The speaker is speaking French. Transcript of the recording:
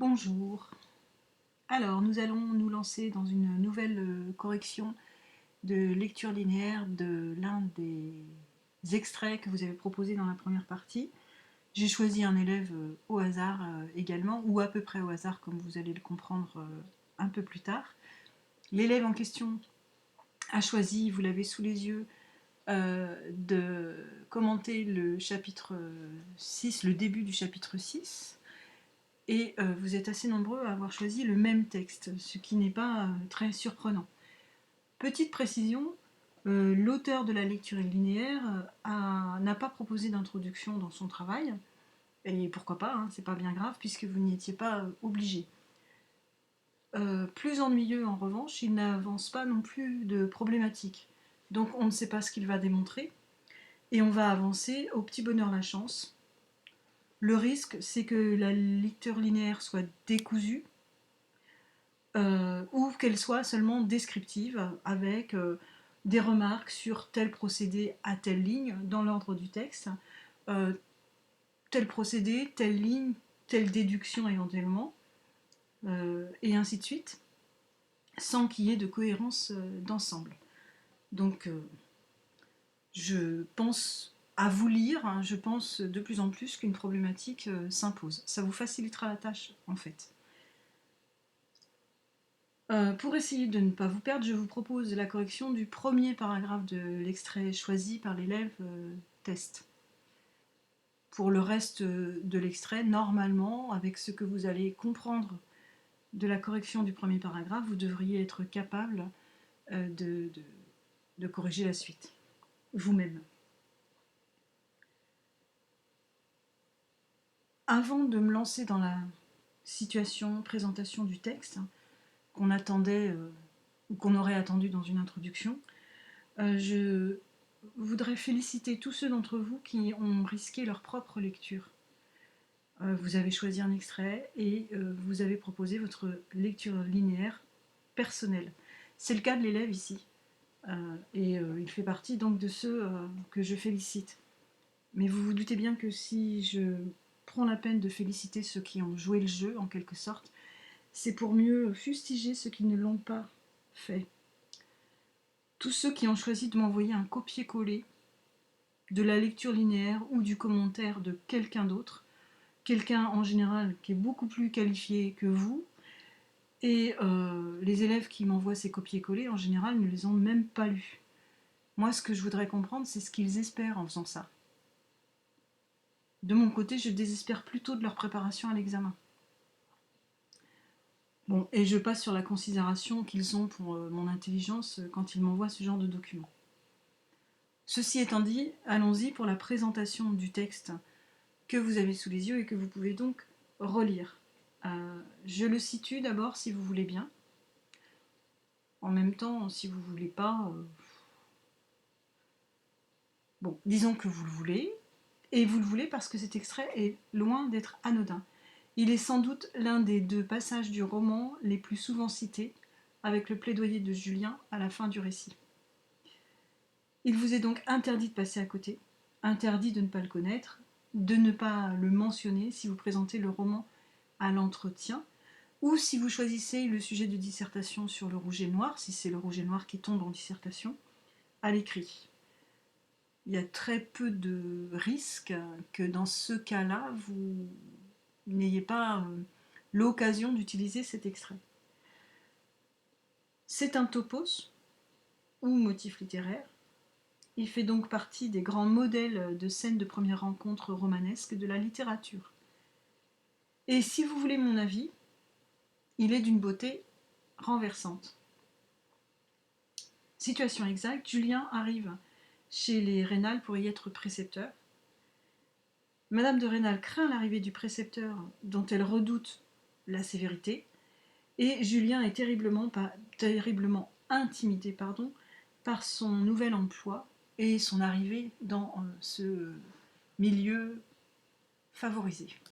Bonjour. Alors, nous allons nous lancer dans une nouvelle correction de lecture linéaire de l'un des extraits que vous avez proposé dans la première partie. J'ai choisi un élève au hasard également, ou à peu près au hasard, comme vous allez le comprendre un peu plus tard. L'élève en question a choisi, vous l'avez sous les yeux, de commenter le chapitre 6, le début du chapitre 6. Et vous êtes assez nombreux à avoir choisi le même texte, ce qui n'est pas très surprenant. Petite précision, l'auteur de la lecture linéaire n'a pas proposé d'introduction dans son travail, et pourquoi pas, hein, c'est pas bien grave, puisque vous n'y étiez pas obligé. Plus ennuyeux en revanche, il n'avance pas non plus de problématique. Donc on ne sait pas ce qu'il va démontrer, et on va avancer au petit bonheur la chance. Le risque, c'est que la lecture linéaire soit décousue, ou qu'elle soit seulement descriptive, avec des remarques sur tel procédé à telle ligne, dans l'ordre du texte, euh, tel procédé, telle ligne, telle déduction éventuellement, et ainsi de suite, sans qu'il y ait de cohérence d'ensemble. Donc, je pense à vous lire, hein, je pense de plus en plus qu'une problématique s'impose. Ça vous facilitera la tâche, en fait. Pour essayer de ne pas vous perdre, je vous propose la correction du premier paragraphe de l'extrait choisi par l'élève test. Pour le reste de l'extrait, normalement, avec ce que vous allez comprendre de la correction du premier paragraphe, vous devriez être capable de corriger la suite, vous-même. Avant de me lancer dans la situation, présentation du texte, qu'on attendait ou qu'on aurait attendu dans une introduction, je voudrais féliciter tous ceux d'entre vous qui ont risqué leur propre lecture. Vous avez choisi un extrait et vous avez proposé votre lecture linéaire personnelle. C'est le cas de l'élève ici. Et il fait partie donc de ceux que je félicite. Mais vous vous doutez bien que si je prends la peine de féliciter ceux qui ont joué le jeu, en quelque sorte, c'est pour mieux fustiger ceux qui ne l'ont pas fait. Tous ceux qui ont choisi de m'envoyer un copier-coller de la lecture linéaire ou du commentaire de quelqu'un d'autre, quelqu'un en général qui est beaucoup plus qualifié que vous, et les élèves qui m'envoient ces copier-coller en général ne les ont même pas lus. Moi, ce que je voudrais comprendre, c'est ce qu'ils espèrent en faisant ça. De mon côté, je désespère plutôt de leur préparation à l'examen. Bon, et je passe sur la considération qu'ils ont pour mon intelligence quand ils m'envoient ce genre de documents. Ceci étant dit, allons-y pour la présentation du texte que vous avez sous les yeux et que vous pouvez donc relire. Je le situe d'abord si vous voulez bien. En même temps, si vous voulez pas, bon, disons que vous le voulez, et vous le voulez parce que cet extrait est loin d'être anodin. Il est sans doute l'un des deux passages du roman les plus souvent cités, avec le plaidoyer de Julien à la fin du récit. Il vous est donc interdit de passer à côté, interdit de ne pas le connaître, de ne pas le mentionner si vous présentez le roman à l'entretien, ou si vous choisissez le sujet de dissertation sur le rouge et le noir, si c'est le rouge et le noir qui tombe en dissertation, à l'écrit. Il y a très peu de risques que dans ce cas-là, vous n'ayez pas l'occasion d'utiliser cet extrait. C'est un topos ou motif littéraire. Il fait donc partie des grands modèles de scènes de première rencontre romanesque de la littérature. Et si vous voulez mon avis, il est d'une beauté renversante. Situation exacte, Julien arrive chez les Rênal pour y être précepteur. Madame de Rênal craint l'arrivée du précepteur dont elle redoute la sévérité, et Julien est terriblement intimidé par son nouvel emploi et son arrivée dans ce milieu favorisé.